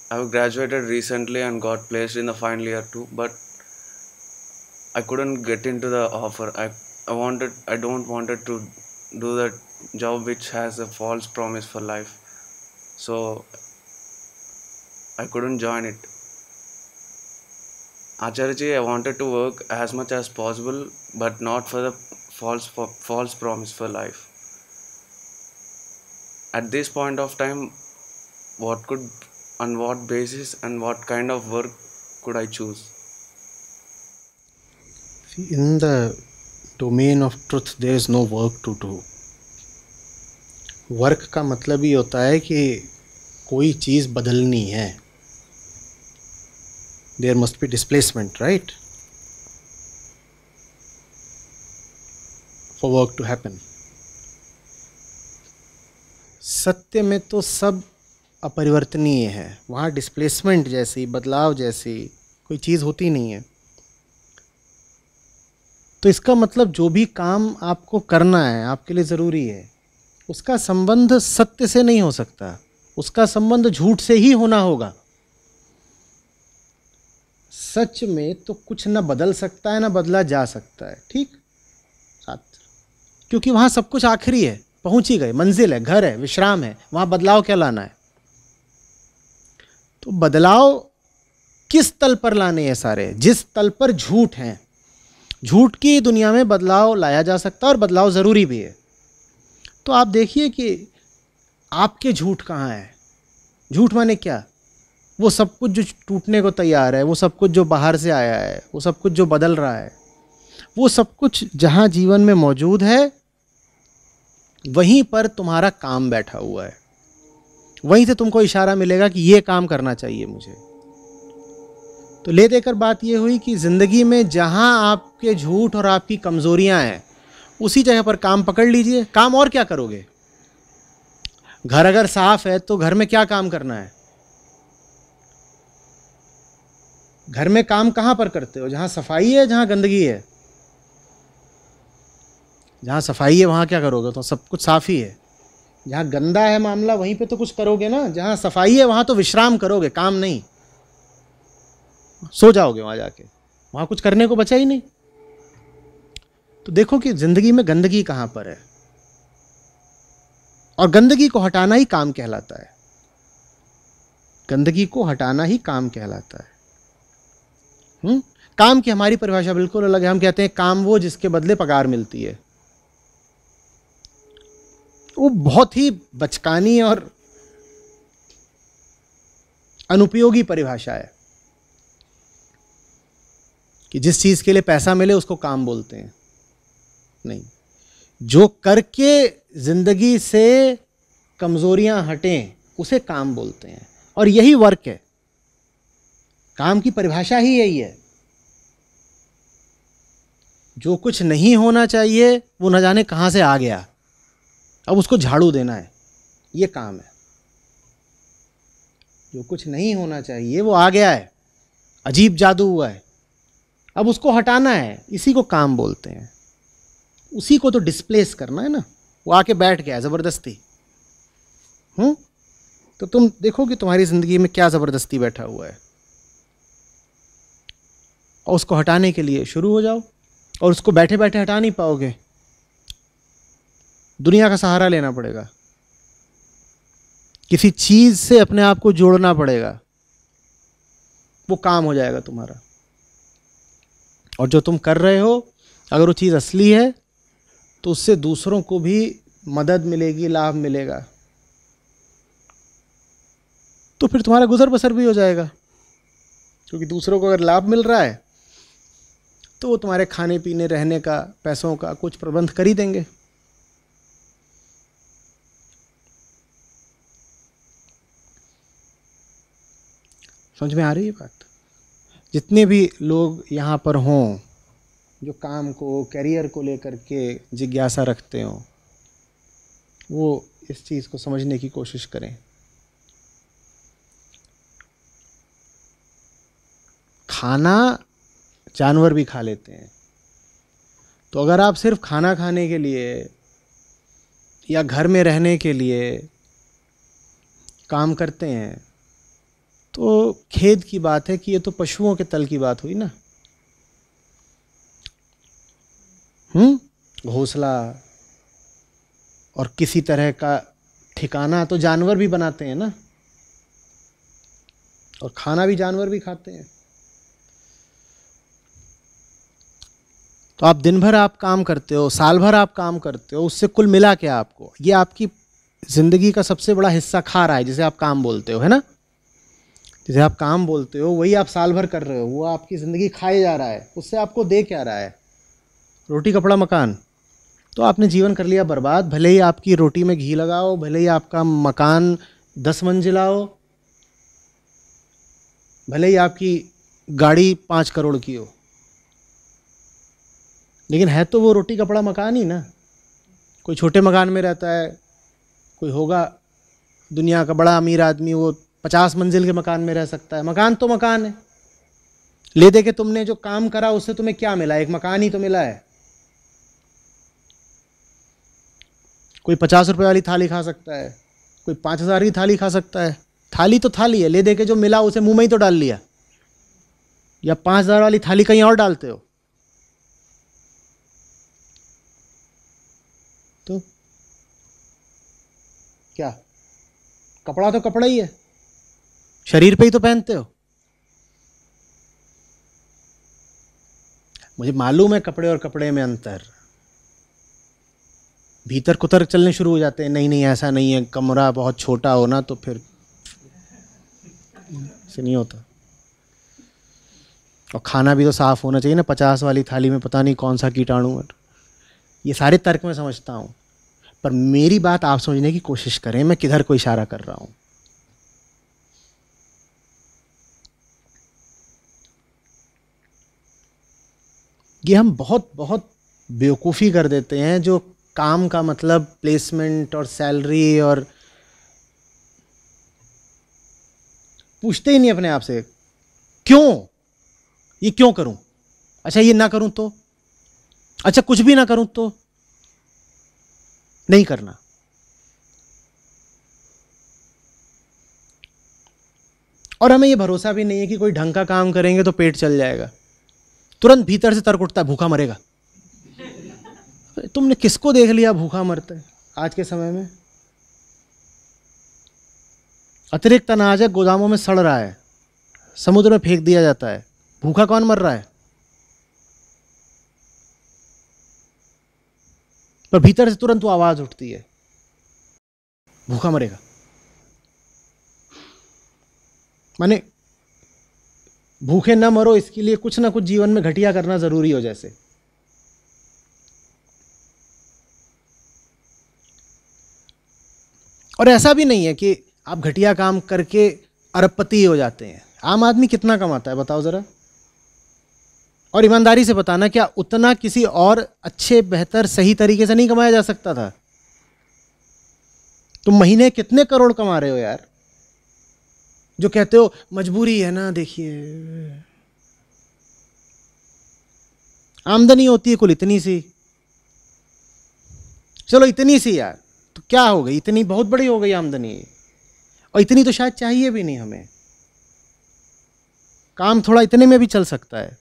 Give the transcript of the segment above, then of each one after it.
I've graduated recently and got placed in the final year too, but I couldn't get into the offer. I don't wanted to do that job which has a false promise for life. So I couldn't join it. Acharyaji, I wanted to work as much as possible, but not for the false promise for life. At this point of time, what could, on what basis and what kind of work could I choose? See, in the domain of truth, there is no work to do. Work का मतलब ही होता है कि कोई चीज़ बदलनी है. There must be displacement, right, for work to happen. सत्य में तो सब अपरिवर्तनीय है. वहाँ डिस्प्लेसमेंट जैसी, बदलाव जैसी कोई चीज़ होती नहीं है. तो इसका मतलब जो भी काम आपको करना है, आपके लिए ज़रूरी है, उसका संबंध सत्य से नहीं हो सकता. उसका संबंध झूठ से ही होना होगा. सच में तो कुछ ना बदल सकता है, ना बदला जा सकता है. ठीक छात्र, क्योंकि वहाँ सब कुछ आखिरी है, पहुँच ही गए, मंजिल है, घर है, विश्राम है. वहाँ बदलाव क्या लाना है? तो बदलाव किस तल पर लाने हैं सारे? जिस तल पर झूठ है. झूठ की दुनिया में बदलाव लाया जा सकता है और बदलाव ज़रूरी भी है. तो आप देखिए कि आपके झूठ कहाँ है. झूठ माने क्या? वो सब कुछ जो टूटने को तैयार है, वो सब कुछ जो बाहर से आया है, वो सब कुछ जो बदल रहा है, वो सब कुछ जहाँ जीवन में मौजूद है, वहीं पर तुम्हारा काम बैठा हुआ है. वहीं से तुमको इशारा मिलेगा कि ये काम करना चाहिए मुझे. तो ले देकर बात ये हुई कि ज़िंदगी में जहाँ आपके झूठ और आपकी कमज़ोरियाँ हैं, उसी जगह पर काम पकड़ लीजिए. काम और क्या करोगे? घर अगर साफ है तो घर में क्या काम करना है? घर में काम कहाँ पर करते हो? जहाँ सफाई है, जहाँ गंदगी है. जहाँ सफाई है वहाँ क्या करोगे? तो सब कुछ साफ ही है. जहाँ गंदा है मामला, वहीं पे तो कुछ करोगे ना. जहाँ सफाई है वहाँ तो विश्राम करोगे, काम नहीं. सो जाओगे वहाँ जाके, वहाँ कुछ करने को बचा ही नहीं. तो देखो कि जिंदगी में गंदगी कहाँ पर है, और गंदगी को हटाना ही काम कहलाता है. गंदगी को हटाना ही काम कहलाता है. काम की हमारी परिभाषा बिल्कुल अलग है. हम कहते हैं काम वो जिसके बदले पगार मिलती है. वो बहुत ही बचकानी और अनुपयोगी परिभाषा है कि जिस चीज के लिए पैसा मिले उसको काम बोलते हैं. नहीं, जो करके जिंदगी से कमजोरियां हटें उसे काम बोलते हैं. और यही वर्क है. काम की परिभाषा ही यही है. जो कुछ नहीं होना चाहिए वो न जाने कहां से आ गया, अब उसको झाड़ू देना है, ये काम है. जो कुछ नहीं होना चाहिए वो आ गया है, अजीब जादू हुआ है, अब उसको हटाना है, इसी को काम बोलते हैं. उसी को तो डिस्प्लेस करना है ना. वो आके बैठ गया ज़बरदस्ती. तो तुम देखो कि तुम्हारी ज़िंदगी में क्या ज़बरदस्ती बैठा हुआ है, और उसको हटाने के लिए शुरू हो जाओ. और उसको बैठे बैठे हटा नहीं पाओगे, दुनिया का सहारा लेना पड़ेगा. किसी चीज़ से अपने आप को जोड़ना पड़ेगा, वो काम हो जाएगा तुम्हारा. और जो तुम कर रहे हो, अगर वो चीज़ असली है तो उससे दूसरों को भी मदद मिलेगी, लाभ मिलेगा. तो फिर तुम्हारा गुजर बसर भी हो जाएगा, क्योंकि दूसरों को अगर लाभ मिल रहा है तो वो तुम्हारे खाने पीने, रहने का, पैसों का कुछ प्रबंध कर ही देंगे. समझ में आ रही है बात? जितने भी लोग यहाँ पर हों जो काम को, कैरियर को लेकर के जिज्ञासा रखते हो, वो इस चीज़ को समझने की कोशिश करें. खाना जानवर भी खा लेते हैं. तो अगर आप सिर्फ खाना खाने के लिए या घर में रहने के लिए काम करते हैं तो खेद की बात है कि ये तो पशुओं के तल की बात हुई ना। घोंसला और किसी तरह का ठिकाना तो जानवर भी बनाते हैं ना, और खाना भी जानवर भी खाते हैं। तो आप दिन भर आप काम करते हो, साल भर आप काम करते हो, उससे कुल मिला क्या आपको? ये आपकी जिंदगी का सबसे बड़ा हिस्सा खा रहा है, जिसे आप काम बोलते हो, है ना। जिसे आप काम बोलते हो वही आप साल भर कर रहे हो, वो आपकी ज़िंदगी खाए जा रहा है। उससे आपको दे क्या रहा है? रोटी कपड़ा मकान। तो आपने जीवन कर लिया बर्बाद। भले ही आपकी रोटी में घी लगाओ, भले ही आपका मकान 10 मंजिला हो, भले ही आपकी गाड़ी 5 करोड़ की हो, लेकिन है तो वो रोटी कपड़ा मकान ही ना। कोई छोटे मकान में रहता है, कोई होगा दुनिया का बड़ा अमीर आदमी, वो 50 मंजिल के मकान में रह सकता है। मकान तो मकान है। ले दे के तुमने जो काम करा उससे तुम्हें क्या मिला? एक मकान ही तो मिला है। कोई 50 रुपए वाली थाली खा सकता है, कोई 5,000 की थाली खा सकता है। थाली तो थाली है, ले दे के जो मिला उसे मुंह में ही तो डाल लिया। या 5,000 वाली थाली कहीं और डालते हो तो क्या? कपड़ा तो कपड़ा ही है, शरीर पे ही तो पहनते हो। मुझे मालूम है कपड़े और कपड़े में अंतर। भीतर कुतर चलने शुरू हो जाते हैं, नहीं नहीं ऐसा नहीं है, कमरा बहुत छोटा हो ना तो फिर से नहीं होता। और खाना भी तो साफ होना चाहिए ना। 50 वाली थाली में पता नहीं कौन सा कीटाणु है। ये सारे तर्क मैं समझता हूँ, पर मेरी बात आप समझने की कोशिश करें, मैं किधर को इशारा कर रहा हूँ। ये हम बहुत बहुत बेवकूफ़ी कर देते हैं, जो काम का मतलब प्लेसमेंट और सैलरी, और पूछते ही नहीं अपने आप से क्यों, ये क्यों करूं? अच्छा ये ना करूं तो? अच्छा कुछ भी ना करूं तो? नहीं करना। और हमें ये भरोसा भी नहीं है कि कोई ढंग का काम करेंगे तो पेट चल जाएगा। तुरंत भीतर से तर्क उठता है, भूखा मरेगा। तुमने किसको देख लिया भूखा मरता है आज के समय में? अतिरिक्त अनाज है, गोदामों में सड़ रहा है, समुद्र में फेंक दिया जाता है, भूखा कौन मर रहा है? पर भीतर से तुरंत वो आवाज उठती है, भूखा मरेगा। माने भूखे न मरो, इसके लिए कुछ ना कुछ जीवन में घटिया करना जरूरी हो जैसे। और ऐसा भी नहीं है कि आप घटिया काम करके अरबपति हो जाते हैं। आम आदमी कितना कमाता है बताओ जरा, और ईमानदारी से बताना, क्या उतना किसी और अच्छे बेहतर सही तरीके से नहीं कमाया जा सकता था? तुम महीने कितने करोड़ कमा रहे हो यार, जो कहते हो मजबूरी है ना। देखिए आमदनी होती है कुल इतनी सी, चलो इतनी सी यार, तो क्या हो गई? इतनी बहुत बड़ी हो गई आमदनी, और इतनी तो शायद चाहिए भी नहीं हमें। काम थोड़ा इतने में भी चल सकता है,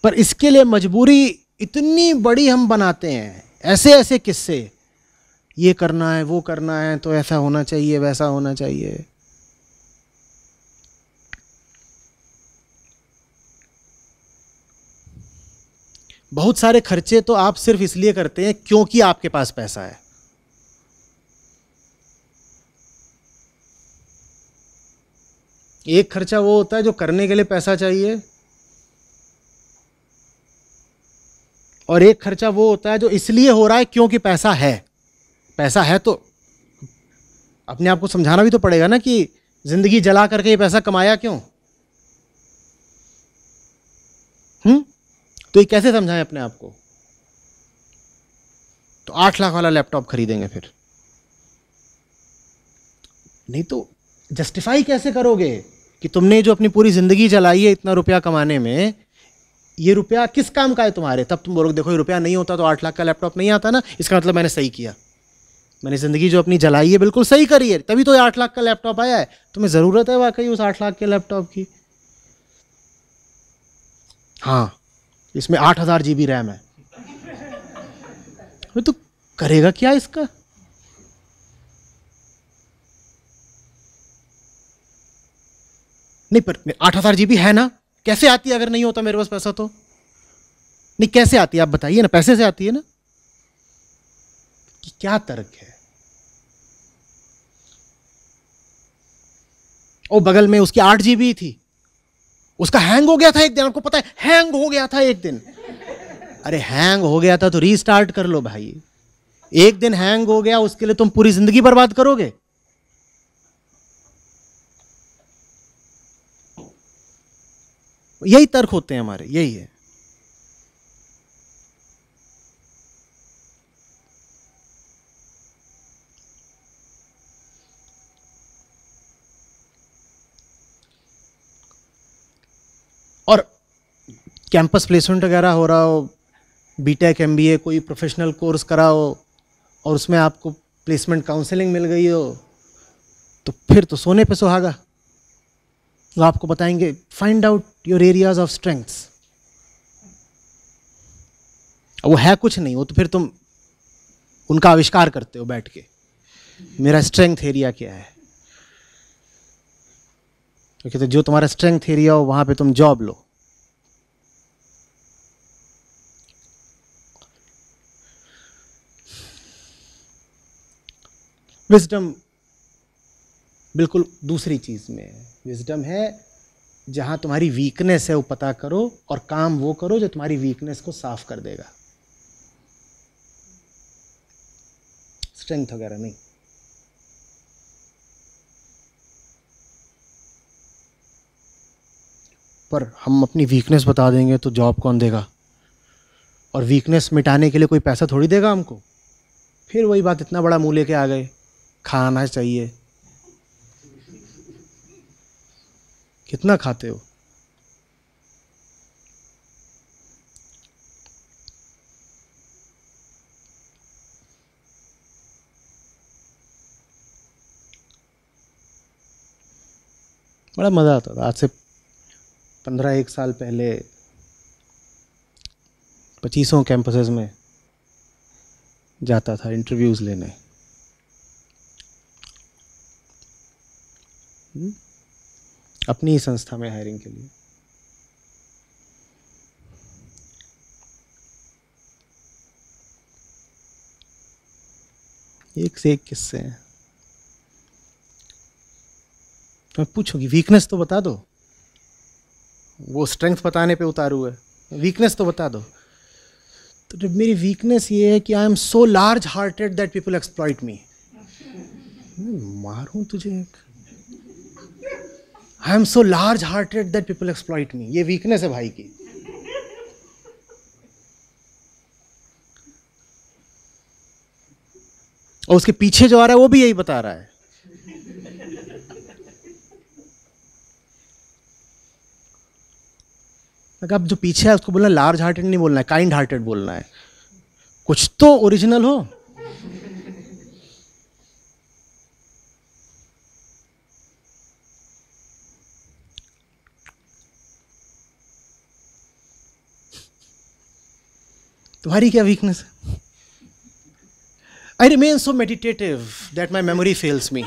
पर इसके लिए मजबूरी इतनी बड़ी हम बनाते हैं। ऐसे ऐसे किस्से, ये करना है वो करना है तो ऐसा होना चाहिए वैसा होना चाहिए। बहुत सारे खर्चे तो आप सिर्फ इसलिए करते हैं क्योंकि आपके पास पैसा है। एक खर्चा वो होता है जो करने के लिए पैसा चाहिए, और एक खर्चा वो होता है जो इसलिए हो रहा है क्योंकि पैसा है। पैसा है तो अपने आप को समझाना भी तो पड़ेगा ना कि जिंदगी जला करके ये पैसा कमाया क्यों। तो ये कैसे समझाएं अपने आप को? तो 8 लाख वाला लैपटॉप खरीदेंगे फिर, नहीं तो जस्टिफाई कैसे करोगे कि तुमने जो अपनी पूरी जिंदगी चलाई है इतना रुपया कमाने में, ये रुपया किस काम का है तुम्हारे? तब तुम बोलोगे देखो ये रुपया नहीं होता तो 8 लाख का लैपटॉप नहीं आता ना, इसका मतलब मैंने सही किया। मैंने ज़िंदगी जो अपनी जलाई है बिल्कुल सही करी है, तभी तो ये 8 लाख का लैपटॉप आया है। तुम्हें ज़रूरत है वाकई उस 8 लाख के लैपटॉप की? हाँ, इसमें 8000 GB रैम है। तो करेगा क्या इसका? नहीं, पर 8000 GB है ना, कैसे आती है अगर नहीं होता मेरे पास पैसा तो? नहीं, कैसे आती है आप बताइए ना, पैसे से आती है ना? कि क्या तर्क है? ओ, बगल में उसकी 8 GB थी, उसका हैंग हो गया था एक दिन, आपको पता है हैंग हो गया था एक दिन। अरे हैंग हो गया था तो रीस्टार्ट कर लो भाई। एक दिन हैंग हो गया उसके लिए तुम पूरी जिंदगी बर्बाद करोगे? यही तर्क होते हैं हमारे, यही है। और कैंपस प्लेसमेंट वगैरह हो रहा हो, बीटेक एमबीए कोई प्रोफेशनल कोर्स करा हो और उसमें आपको प्लेसमेंट काउंसलिंग मिल गई हो, तो फिर तो सोने पे सुहागा। वो आपको बताएंगे find out your areas of strengths. वो है कुछ नहीं, वो तो फिर तुम उनका आविष्कार करते हो बैठ के, मेरा स्ट्रेंथ एरिया क्या है। क्योंकि तो जो तुम्हारा स्ट्रेंथ एरिया हो वहां पे तुम जॉब लो। विजडम बिल्कुल दूसरी चीज में है। विजडम है जहां तुम्हारी वीकनेस है वो पता करो और काम वो करो जो तुम्हारी वीकनेस को साफ कर देगा, स्ट्रेंथ वगैरह नहीं। पर हम अपनी वीकनेस बता देंगे तो जॉब कौन देगा? और वीकनेस मिटाने के लिए कोई पैसा थोड़ी देगा हमको। फिर वही बात, इतना बड़ा मुंह लेके आ गए, खाना चाहिए। कितना खाते हो? बड़ा मज़ा आता था। आज से 15-1 साल पहले 25 कैंपसेस में जाता था इंटरव्यूज़ लेने। अपनी ही संस्था में हायरिंग के लिए। एक से एक किस्से हैं। मैं पूछूंगी वीकनेस तो बता दो, वो स्ट्रेंथ बताने पे उतारू है, वीकनेस तो बता दो। तो जब मेरी वीकनेस ये है कि I am so large hearted that people exploit me. मारूं तुझे एक। I am so large hearted that people exploit me, ये वीकनेस है भाई की। और उसके पीछे जो आ रहा है वो भी यही बता रहा है। अब जो पीछे है उसको बोलना लार्ज हार्टेड नहीं बोलना है, काइंड हार्टेड बोलना है। कुछ तो ओरिजिनल हो। तुम्हारी क्या वीकनेस है? I remain so meditative that my memory fails me.